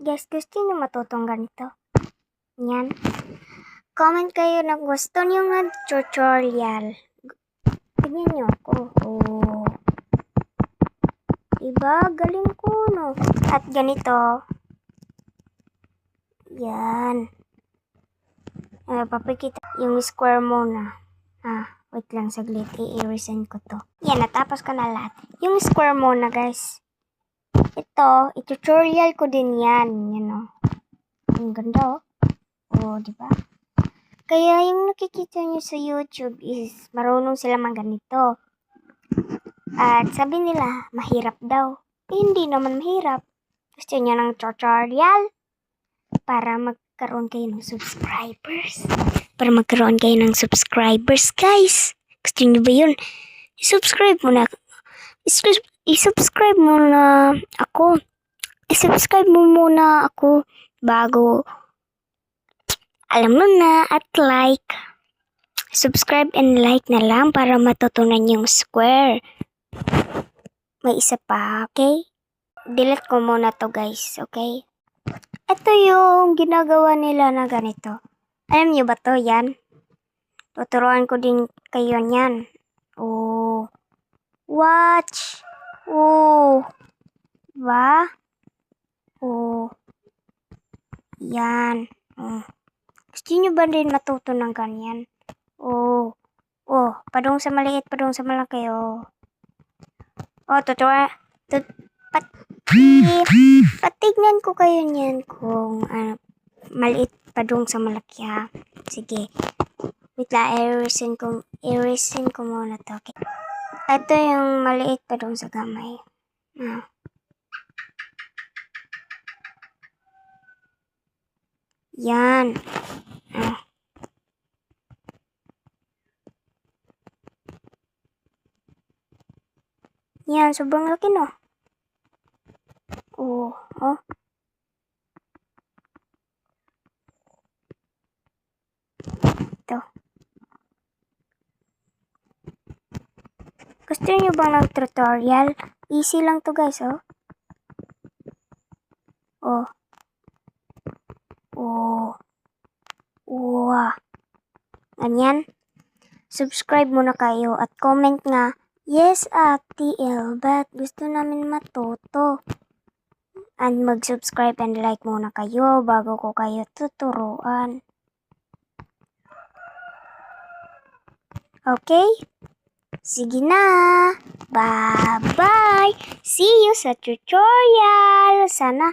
Guys, gusto niyo matutong ganito? Yan. Comment kayo na gusto niyo ng tutorial. Tignan niyo ako. Oh. Diba? Galing ko, no? At ganito. Yan. Papakita yung square muna. Wait lang saglit. I-resend ko to. Yan, natapos ko na lahat. Yung square muna, guys. Ito, i-tutorial ko din yan. Yan, o. Ang ganda, o. O, diba? Kaya yung nakikita nyo sa YouTube is marunong sila ganito. At sabi nila, mahirap daw. Hindi naman mahirap. Gusto nyo ng tutorial? Para magkaroon kayo ng subscribers. Guys. Gusto nyo ba yun? I-subscribe mo na ako. I-subscribe mo muna ako bago alam mo na at like. Subscribe and like na lang para matutunan yung square. May isa pa, okay? Delete ko muna to, guys, okay? Ito yung ginagawa nila na ganito. Alam niyo ba to? Yan. Tuturuan ko din kayo niyan. Oh. Watch. Oh. Ba? Oh. Yan. Oh. Gusto niyo ba din matuto ng ganyan? Oh. Oh. Padung sa maliit, padung sa malaki. Oh. Oh, patignan ko kayo niyan kung maliit padung sa malaki, ha. Sige. Wait lang, i-resin ko muna to. Okay. Ito yung maliit padung sa gamay. Yan. Yan, sobrang laki, no? Oh. Ito. Gusto niyo bang ng tutorial? Easy lang to, guys, oh. Oh. Oh. Wow. Ganyan. Subscribe muna kayo at comment nga, yes, Ate Elbat, gusto namin matuto. And mag-subscribe and like muna kayo bago ko kayo tuturuan. Okay? Sige na. Bye-bye. See you sa tutorial. Sana